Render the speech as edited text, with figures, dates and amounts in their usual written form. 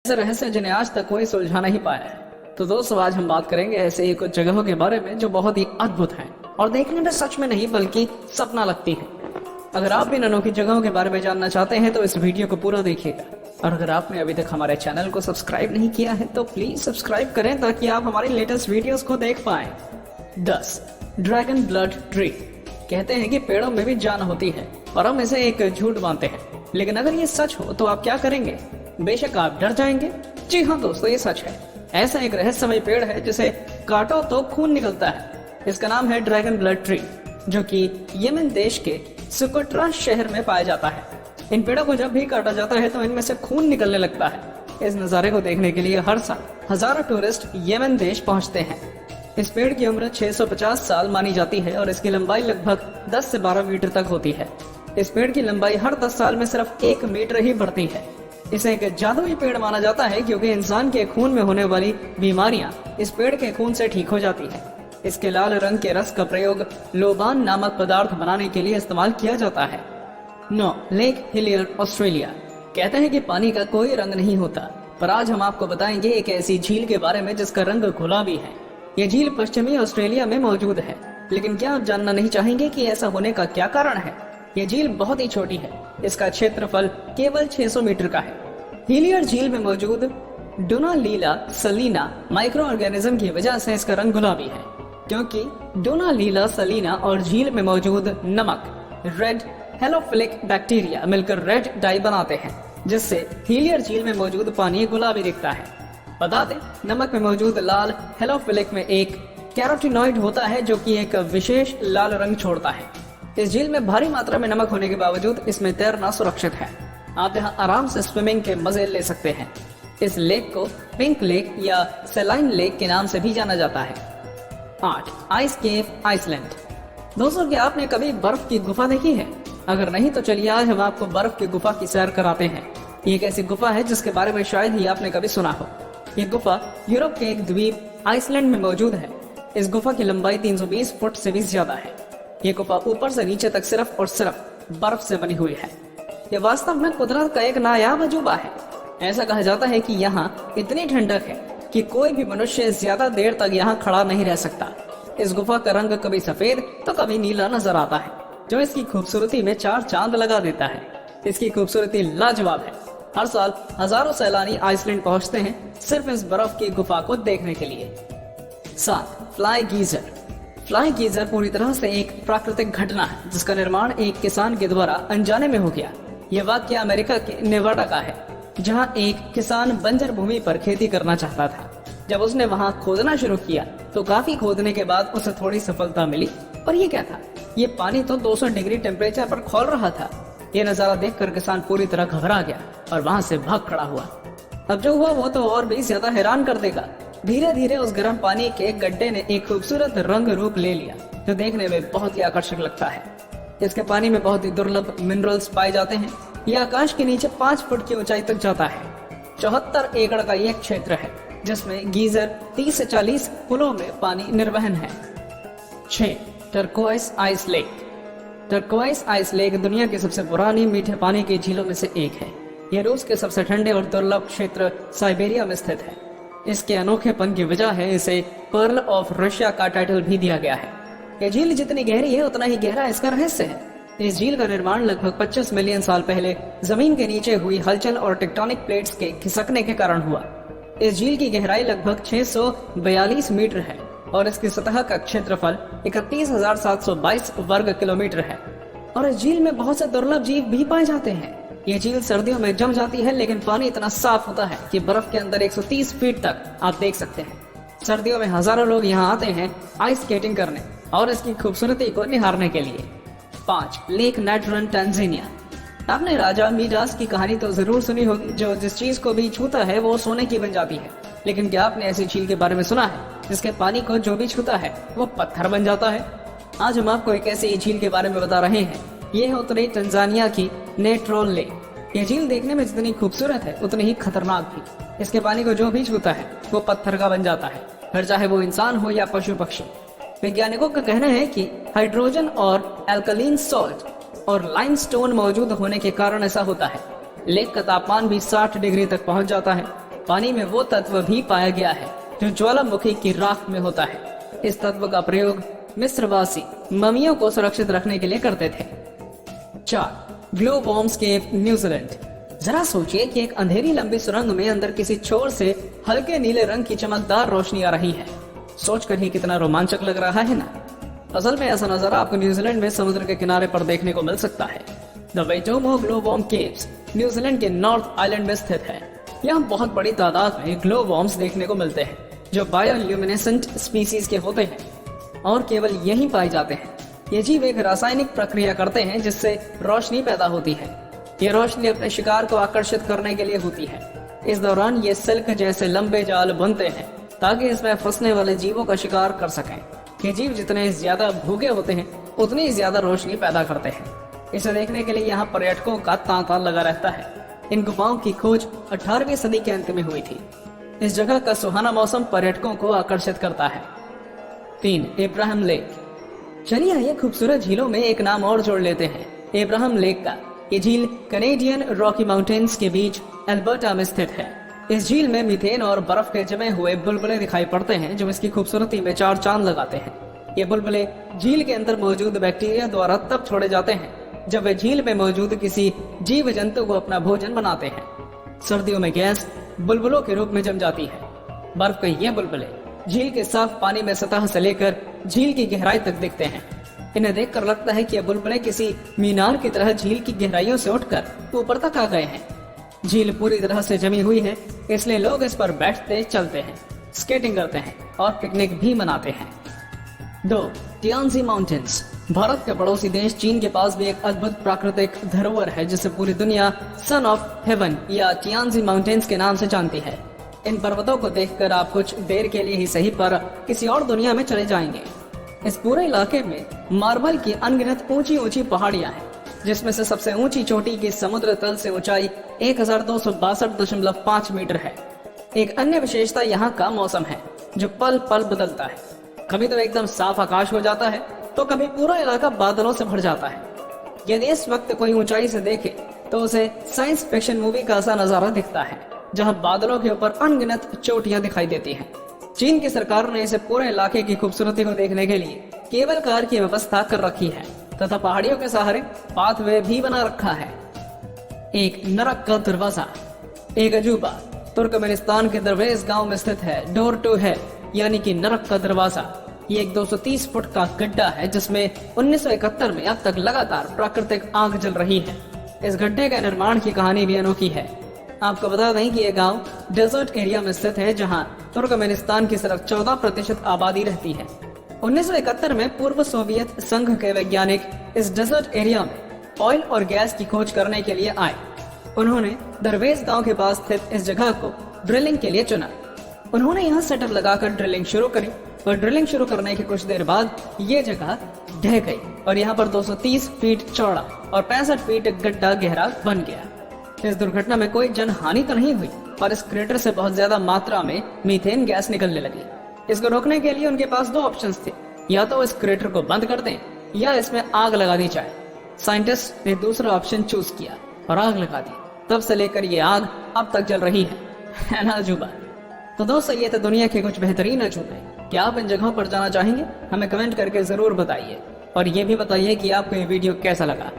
ऐसे रहस्य जिन्हें आज तक कोई सुलझा नहीं पाया है। तो दोस्तों आज हम बात करेंगे ऐसे ही कुछ जगहों के बारे में जो बहुत ही अद्भुत हैं और देखने में सच में नहीं बल्कि सपना लगती है। अगर आप भी इन अनोखी जगहों के बारे में जानना चाहते हैं तो इस वीडियो को पूरा देखिएगा। और अगर आपने अभी तक हमारे चैनल को सब्सक्राइब नहीं किया है तो प्लीज सब्सक्राइब करें ताकि आप हमारी लेटेस्ट वीडियोस को देख पाएं। 10. Dragon blood tree. कहते हैं कि पेड़ों में भी जान होती है और हम इसे एक झूठ मानते हैं, लेकिन अगर ये सच हो तो आप क्या करेंगे? बेशक आप डर जाएंगे। जी हाँ दोस्तों, ये सच है। ऐसा एक रहस्यमय पेड़ है जिसे काटो तो खून निकलता है। इसका नाम है ड्रैगन ब्लड ट्री, जो कि यमन देश के सुकोट्रा शहर में पाया जाता है। इन पेड़ों को जब भी काटा जाता है तो इनमें से खून निकलने लगता है। इस नज़ारे को देखने के लिए हर साल हजारों टूरिस्ट यमन देश पहुंचते हैं। इस पेड़ की उम्र 650 साल मानी जाती है और इसकी लंबाई लगभग 10 से 12 मीटर तक होती है। इस पेड़ की लंबाई हर 10 साल में सिर्फ 1 मीटर ही बढ़ती है। इसे एक जादुई पेड़ माना जाता है क्योंकि इंसान के खून में होने वाली बीमारियां इस पेड़ के खून से ठीक हो जाती है। इसके लाल रंग के रस का प्रयोग लोबान नामक पदार्थ बनाने के लिए इस्तेमाल किया जाता है। 9. Lake Hillier, Australia. कहते हैं कि पानी का कोई रंग नहीं होता, पर आज हम आपको बताएंगे एक ऐसी झील के बारे में जिसका रंग गुलाबी है। यह झील पश्चिमी ऑस्ट्रेलिया में मौजूद है, लेकिन क्या आप जानना नहीं चाहेंगे कि ऐसा होने का क्या कारण है? यह झील बहुत ही छोटी है। इसका क्षेत्रफल केवल 600 मीटर का है। हिलियर झील में मौजूद डोनालीला सलीना माइक्रो ऑर्गेनिज्म की वजह से इसका रंग गुलाबी है, क्योंकि डोनालीला सलीना और झील में मौजूद नमक रेड हेलोफिलिक बैक्टीरिया मिलकर रेड डाई बनाते हैं, जिससे हिलियर झील में मौजूद पानी गुलाबी दिखता है। बता दें, नमक में मौजूद लाल हेलोफिलिक में एक कैरोटीनॉइड होता है जो कि एक विशेष लाल रंग छोड़ता है। इस झील में भारी मात्रा में नमक होने के बावजूद इसमें तैरना सुरक्षित है। आप यहाँ आराम से स्विमिंग के मजे ले सकते हैं। इस लेक को पिंक लेक या सेलाइन लेक के नाम से भी जाना जाता है। 8. आइस केव, आइसलैंड। दोस्तों, क्या आपने कभी बर्फ की गुफा देखी है? अगर नहीं तो चलिए आज हम आपको बर्फ की गुफा की सैर कराते हैं। ये एक ऐसी गुफा है जिसके बारे में शायद ही आपने कभी सुना हो। ये गुफा यूरोप के एक द्वीप आइसलैंड में मौजूद है। इस गुफा की लंबाई 320 फुट से भी ज्यादा है। ये गुफा ऊपर से नीचे तक सिर्फ और सिर्फ बर्फ से बनी हुई है। यह वास्तव में कुदरत का एक नायाब अजूबा है। ऐसा कहा जाता है कि यहाँ इतनी ठंडक है कि कोई भी मनुष्य ज्यादा देर तक यहाँ खड़ा नहीं रह सकता। इस गुफा का रंग कभी सफेद तो कभी नीला नजर आता है, जो इसकी खूबसूरती में 4 चांद लगा देता है। इसकी खूबसूरती लाजवाब है। हर साल हजारों सैलानी आइसलैंड पहुंचते हैं सिर्फ इस बर्फ की गुफा को देखने के लिए। 7. Fly geyser. फ्लाई गीजर पूरी तरह से एक प्राकृतिक घटना है जिसका निर्माण एक किसान के द्वारा अनजाने में हो गया। यह वाक्य अमेरिका के नेवाडा का है, जहां एक किसान बंजर भूमि पर खेती करना चाहता था। जब उसने वहां खोदना शुरू किया तो काफी खोदने के बाद उसे थोड़ी सफलता मिली। और ये क्या था? ये पानी तो 200 डिग्री टेम्परेचर पर खौल रहा था। ये नजारा देखकर किसान पूरी तरह घबरा गया और वहां से भाग खड़ा हुआ। अब जो हुआ वो तो और भी ज्यादा हैरान कर देगा। धीरे धीरे उस गर्म पानी के गड्ढे ने एक खूबसूरत रंग रूप ले लिया, जो देखने में बहुत ही आकर्षक लगता है। इसके पानी में बहुत ही दुर्लभ मिनरल्स पाए जाते हैं। यह आकाश के नीचे 5 फुट की ऊंचाई तक जाता है। 74 एकड़ का यह क्षेत्र है जिसमें गीजर 30 से 40 पुलों में पानी निर्वहन है। 6. Turquoise ice lake. Turquoise ice lake दुनिया की सबसे पुरानी मीठे पानी की झीलों में से एक है। यह रूस के सबसे ठंडे और दुर्लभ क्षेत्र साइबेरिया में स्थित है। इसके अनोखेपन की वजह है इसे पर्ल ऑफ रशिया का टाइटल भी दिया गया है। यह झील जितनी गहरी है उतना ही गहरा इसका रहस्य है। इस झील का निर्माण लगभग 25 मिलियन साल पहले जमीन के नीचे हुई हलचल और टेक्टोनिक प्लेट्स के खिसकने के कारण हुआ। इस झील की गहराई लगभग 642 मीटर है और इसकी सतह का क्षेत्रफल 31,722 वर्ग किलोमीटर है। और इस झील में बहुत से दुर्लभ जीव भी पाए जाते हैं। ये झील सर्दियों में जम जाती है, लेकिन पानी इतना साफ होता है कि बर्फ के अंदर 130 फीट तक आप देख सकते हैं। सर्दियों में हजारों लोग यहाँ आते हैं आइस स्केटिंग करने और इसकी खूबसूरती को निहारने के लिए। 5. Lake Natron, Tanzania. आपने राजा मीडास की कहानी तो जरूर सुनी होगी, जो जिस चीज को भी छूता है वो सोने की बन जाती है। लेकिन क्या आपने ऐसी झील के बारे में सुना है जिसके पानी को जो भी छूता है वो पत्थर बन जाता है? आज हम आपको एक ऐसी झील के बारे में बता रहे हैं। ये है उत्तरी टंजानिया की नेट्रोन लेक। ये झील देखने में जितनी खूबसूरत है उतनी ही खतरनाक भी। इसके पानी को जो भी छूता है वो पत्थर का बन जाता है, फिर चाहे वो इंसान हो या पशु पक्षी। वैज्ञानिकों का कहना है कि हाइड्रोजन और एल्कलीन सॉल्ट और लाइमस्टोन मौजूद होने के कारण ऐसा होता है। लेक का तापमान भी 60 डिग्री तक पहुंच जाता है। पानी में वो तत्व भी पाया गया है जो ज्वालामुखी की राख में होता है। इस तत्व का प्रयोग मिस्रवासी ममियों को सुरक्षित रखने के लिए करते थे। 4. ग्लो बॉम्ब्स केव, न्यूजीलैंड। जरा सोचिए कि एक अंधेरी लंबी सुरंग में अंदर किसी छोर से हल्के नीले रंग की चमकदार रोशनी आ रही है। सोचकर ही कितना रोमांचक लग रहा है ना। असल में ऐसा नजारा आपको न्यूजीलैंड में समुद्र के किनारे पर देखने को मिल सकता है। The वेटोमो glow bomb caves New Zealand के नॉर्थ आइलैंड में स्थित है। यहाँ बहुत बड़ी तादाद में ग्लो बॉम्ब्स देखने को मिलते हैं जो बायोल्यूमिनेसेंट स्पीसीज के होते हैं और केवल यहीं पाए जाते हैं। ये जीव एक रासायनिक प्रक्रिया करते हैं जिससे रोशनी पैदा होती है। ये रोशनी अपने शिकार को आकर्षित करने के लिए होती है। इस दौरान ये सिल्क जैसे लंबे जाल बुनते हैं ताकि इसमें फंसने वाले जीवों का शिकार कर सकें। ये जीव जितने ज्यादा भूखे होते हैं उतनी ही ज्यादा रोशनी पैदा करते हैं। इसे देखने के लिए यहाँ पर्यटकों का तांता लगा रहता है। इन गुफाओं की खोज 18वीं सदी के अंत में हुई थी। इस जगह का सुहाना मौसम पर्यटकों को आकर्षित करता है। 3. Abraham lake. चलिए ये खूबसूरत झीलों में एक नाम और जोड़ लेते हैं, एब्राहम लेक का। ये झील कैनेडियन रॉकी माउंटेन्स के बीच अल्बर्टा में स्थित है। इस झील में मीथेन और बर्फ के जमे हुए बुलबुले दिखाई पड़ते हैं जो इसकी खूबसूरती में 4 चांद लगाते हैं। ये बुलबुले झील के अंदर मौजूद बैक्टीरिया द्वारा तब छोड़े जाते हैं जब वे झील में मौजूद किसी जीव जंतु को अपना भोजन बनाते हैं। सर्दियों में गैस बुलबुलों के रूप में जम जाती है। बर्फ के ये बुलबुले झील के साफ पानी में सतह से लेकर झील की गहराई तक दिखते हैं। इन्हें देखकर लगता है कि ये बुलबुले किसी मीनार की तरह झील की गहराइयों से उठकर ऊपर तक आ गए हैं। झील पूरी तरह से जमी हुई है, इसलिए लोग इस पर बैठते, चलते हैं, स्केटिंग करते हैं और पिकनिक भी मनाते हैं। 2. टियानजी माउंटेन्स। भारत के पड़ोसी देश चीन के पास भी एक अद्भुत प्राकृतिक धरोहर है जिसे पूरी दुनिया सन ऑफ हेवन या टियानजी माउंटेन्स के नाम से जानती है। इन पर्वतों को देखकर आप कुछ देर के लिए ही सही पर किसी और दुनिया में चले जाएंगे। इस पूरे इलाके में मार्बल की अनगिनत ऊंची ऊंची पहाड़ियां हैं जिसमें से सबसे ऊंची चोटी की समुद्र तल से ऊंचाई 1262.5 मीटर है। एक अन्य विशेषता यहाँ का मौसम है जो पल पल बदलता है। कभी तो एकदम साफ आकाश हो जाता है तो कभी पूरा इलाका बादलों से भर जाता है। यदि इस वक्त कोई ऊंचाई से देखे तो उसे साइंस फिक्शन मूवी का सा नजारा दिखता है जहां बादलों के ऊपर अनगिनत चोटियां दिखाई देती हैं। चीन की सरकार ने इसे पूरे इलाके की खूबसूरती को देखने के लिए केबल कार की व्यवस्था कर रखी है तथा पहाड़ियों के सहारे पाथवे भी बना रखा है। एक नरक का दरवाजा। एक अजूबा तुर्कमेनिस्तान के दरवेज गांव में स्थित है। डोर टू है यानी कि नरक का दरवाजा। ये एक 230 फुट का गड्ढा है जिसमें 1971 में अब तक लगातार प्राकृतिक आग जल रही है। इस गड्ढे का निर्माण की कहानी भी अनोखी है। आपको बता दें कि यह गांव डेजर्ट एरिया में स्थित है जहां तुर्कमेनिस्तान की सिर्फ 14% आबादी रहती है। 1971 में पूर्व सोवियत संघ के वैज्ञानिक इस डेजर्ट एरिया में ऑयल और गैस की खोज करने के लिए आए। उन्होंने दरवेज गांव के पास स्थित इस जगह को ड्रिलिंग के लिए चुना। उन्होंने यहाँ सेटअप लगाकर ड्रिलिंग शुरू करी और ड्रिलिंग शुरू करने के कुछ देर बाद ये जगह ढह गई और यहाँ पर 230 फीट चौड़ा और 65 फीट गड्ढा गहरा बन गया। इस दुर्घटना में कोई जनहानि तो नहीं हुई पर इस क्रेटर से बहुत ज्यादा मात्रा में मीथेन गैस निकलने लगी। इसको रोकने के लिए उनके पास 2 ऑप्शंस थे, या तो इस क्रेटर को बंद कर दें या इसमें आग लगा दी जाए। साइंटिस्ट ने दूसरा ऑप्शन चूज किया और आग लगा दी। तब से लेकर ये आग अब तक जल रही है ना अजूबा। तो दोस्तों ये तो दुनिया के कुछ बेहतरीन अजूबे। क्या आप इन जगहों पर जाना चाहेंगे? हमें कमेंट करके जरूर बताइए और ये भी बताइए कि आपको ये वीडियो कैसा लगा।